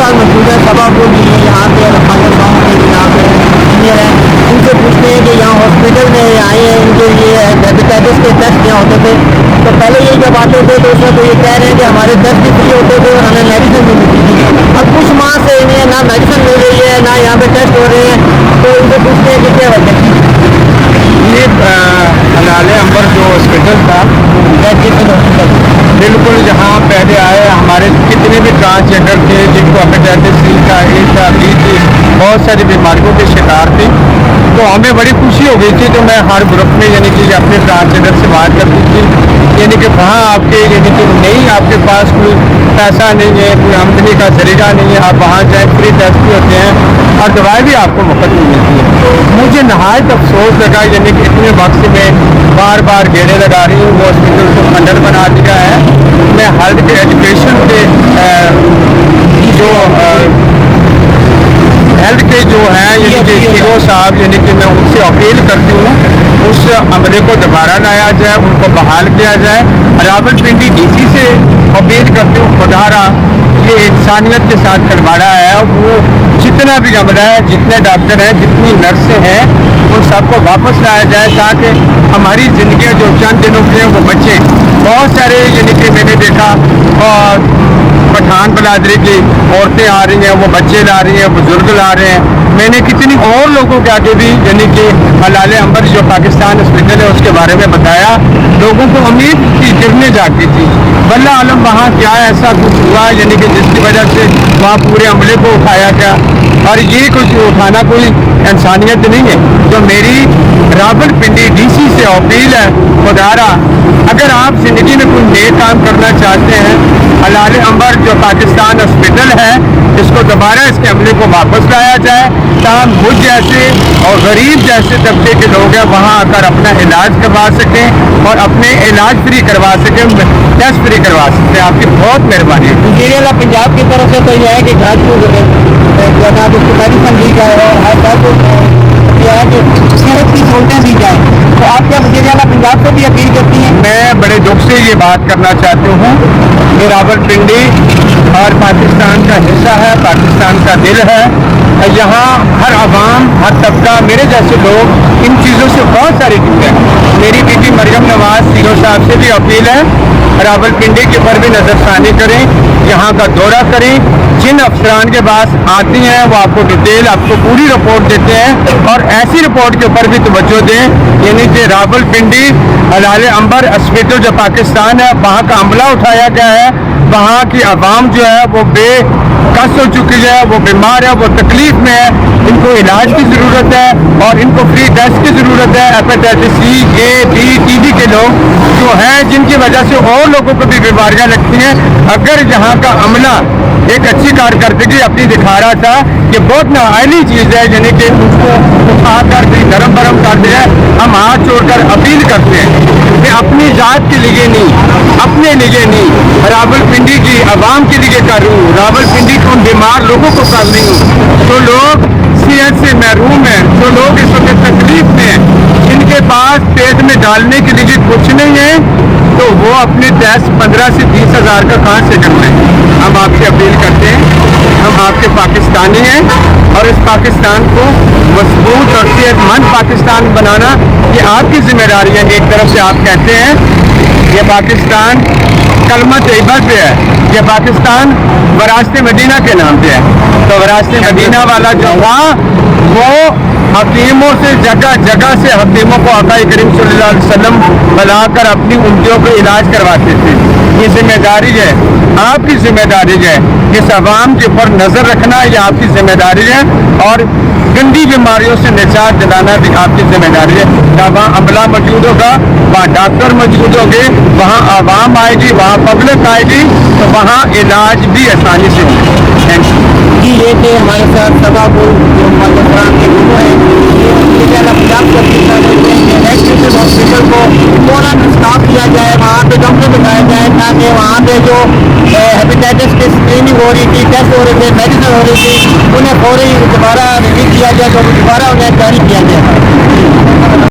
साथ मौजूद है सभा को भी यहाँ पे रफाया गाँव के यहाँ पे इंजीनियर हैं, उनसे पूछते हैं कि यहाँ हॉस्पिटल में आए हैं, इनके लिए हेपेटाइटिस के टेस्ट यहाँ होते थे। तो पहले ये जब आते थे तो उसमें तो ये कह रहे हैं कि हमारे टेस्ट भी फ्री होते थे और हमें मेडिसिन भी मिलती थी। अब कुछ माह से इन्हें ना मेडिसिन मिल रही है ना यहाँ पे टेस्ट हो रहे हैं, तो इनसे पूछते हैं कि क्या वजह है। ये हलाले अंबर जो हॉस्पिटल था बिल्कुल जहाँ पहले आए हमारे कितने भी ट्रांसजेंडर थे जिनको हेपेटाइटिस सी का ए था बी थी, बहुत सारी बीमारियों के शिकार थे, तो हमें बड़ी खुशी हो गई थी। तो मैं हर ग्रुप में यानी कि अपने ट्रांसजेंडर से बात करती थी, यानी कि वहाँ आपके यानी कि नहीं आपके पास कोई पैसा नहीं है, कोई आमदनी का जरिया नहीं है, आप वहाँ जाए फ्री टेस्ट भी होते हैं और दवाई भी आपको मुफ्त में मिलती है। मुझे नहायत अफसोस लगा यानी कि इतने वक्त से मैं बार बार गेड़े लगा रही हूँ, वो हॉस्पिटल को खंडर बना दिया है। मैं हेल्थ के एजुकेशन के हेल्थ के जो हैं यानी कि सीओ साहब यानी कि मैं उनसे अपील करती हूँ उस अमले को दोबारा लाया जाए, उनको बहाल किया जाए। रावलपिंडी डीसी से अपील करती हूँ खुदारा ये इंसानियत के साथ खिलवाड़ा है, वो जितना भी अमला है, जितने डॉक्टर हैं, जितनी नर्सें हैं, उन सबको वापस लाया जाए ताकि हमारी ज़िंदगी जो चंद दिनों की हैं वो बचे। बहुत सारे यानी कि मैंने देखा और पठान बलादरी की औरतें आ रही हैं, वो बच्चे ला रही हैं, बुजुर्ग ला रहे हैं। मैंने कितनी और लोगों के आगे भी यानी कि हलाले अंबर जो पाकिस्तान हॉस्पिटल है उसके बारे में बताया, लोगों को उम्मीद की गिरने जाती थी। वल्ला आलम वहाँ क्या ऐसा कुछ हुआ यानी कि जिसकी वजह से वहाँ पूरे अमले को उठाया गया, और ये कुछ उठाना कोई इंसानियत नहीं है। तो मेरी रावलपिंडी डीसी से अपील है खुदारा अगर आप ज़िंदगी में कोई नए काम करना चाहते हैं, हलाले अंबर जो पाकिस्तान हॉस्पिटल है इसको दोबारा इसके अमले को वापस लाया जाए ताकि मुझ जैसे और गरीब जैसे तबके के लोग हैं वहाँ आकर अपना इलाज करवा सकें और अपने इलाज फ्री करवा सकें, टेस्ट फ्री करवा सकते हैं। आपकी बहुत मेहरबानी है। इंजीनियर पंजाब की तरफ से तो यह है कि घाट मेडिसन दी जाए और हर बार को यह है कि सेहत की सहूलतें दी जाए, तो आप क्या वज़ीर पंजाब से भी अपील करती हैं? मैं बड़े दुख से ये बात करना चाहती हूँ कि रावलपिंडी और पाकिस्तान का हिस्सा है, पाकिस्तान का दिल है। यहाँ हर आवाम, हर तबका, मेरे जैसे लोग इन चीज़ों से बहुत सारी चीज़ें हैं। मेरी बेटी मरियम नवाज सीओ साहब से भी अपील है रावलपिंडी के ऊपर भी नज़रसानी करें, यहाँ का दौरा करें। जिन अफसरान के पास आती हैं वो आपको डिटेल, आपको पूरी रिपोर्ट देते हैं और ऐसी रिपोर्ट के ऊपर भी तवज्जो दें। यानी कि रावलपिंडी हलाले अंबर हॉस्पिटल जो पाकिस्तान है वहाँ का अमला उठाया गया है, वहाँ की आवाम जो है वो बेकस हो चुकी है, वो बीमार है, वो तकलीफ में है, इनको इलाज की ज़रूरत है और इनको फ्री टेस्ट की ज़रूरत है। हेपेटाइटिस सी, ए, बी, टीबी के लोग जो हैं जिनकी वजह से और लोगों को भी बीमारियाँ लगती हैं। अगर यहाँ का अमला एक अच्छी कारकर्दगी अपनी दिखा रहा था कि बहुत नाअहली चीज़ है यानी कि उसको उठाकर नरम बरम कर दिया, हम हाथ छोड़कर अपील करते हैं कि अपनी ज़ात के लिए नहीं, अपने लिए नहीं, रावलपिंडी की आवाम के लिए कर रही हूँ, रावलपिंडी के उन बीमार लोगों को कर रही हूँ जो लोग सेहत से महरूम हैं, जो लोग इस वक्त तकलीफ में हैं, जिनके पास पेट में डालने के लिए कुछ नहीं है, तो वो अपने टेस्ट 15 से 20 हज़ार का कहाँ से करवाएं। हम आपसे अपील करते हैं, हम आपके पाकिस्तानी हैं और इस पाकिस्तान को मजबूत और सेहतमंद पाकिस्तान बनाना ये आपकी जिम्मेदारी है। एक तरफ से आप कहते हैं ये पाकिस्तान कलमा तैयबा पे है, ये पाकिस्तान वरासत मदीना के नाम पे है, तो वरासत मदीना वाला जो था वो हकीमों से जगह जगह से हकीमों को आका करीम सल्लल्लाहु अलैहि वसल्लम बुलाकर अपनी उंगलियों को इलाज करवाते थे। ये जिम्मेदारी है, आपकी जिम्मेदारी है, इस आवाम के ऊपर नज़र रखना ये आपकी जिम्मेदारी है और गंदी बीमारियों से निजात दिलाना भी आपकी जिम्मेदारी है। वहाँ अमला मौजूद होगा, वहाँ डॉक्टर मौजूद होंगे, वहाँ आवाम आएगी, वहाँ पब्लिक आएगी, तो वहाँ इलाज भी आसानी से होगा। थैंक यू जी। ये थे हमारे साथ सभा को जो पाकिस्तान के गुरु हैं, पंजाब के हॉस्पिटल को फौरन स्टाफ किया जाए, वहाँ पे डॉक्टर बिठाया जाए ताकि वहाँ पे जो हेपेटाइटिस की स्क्रीनिंग हो रही थी, टेस्ट हो रहे थे, मेडिसिन हो रही थी, उन्हें फौरी दोबारा रिलीज किया जाए, तो दोबारा उन्हें जारी किया जाए।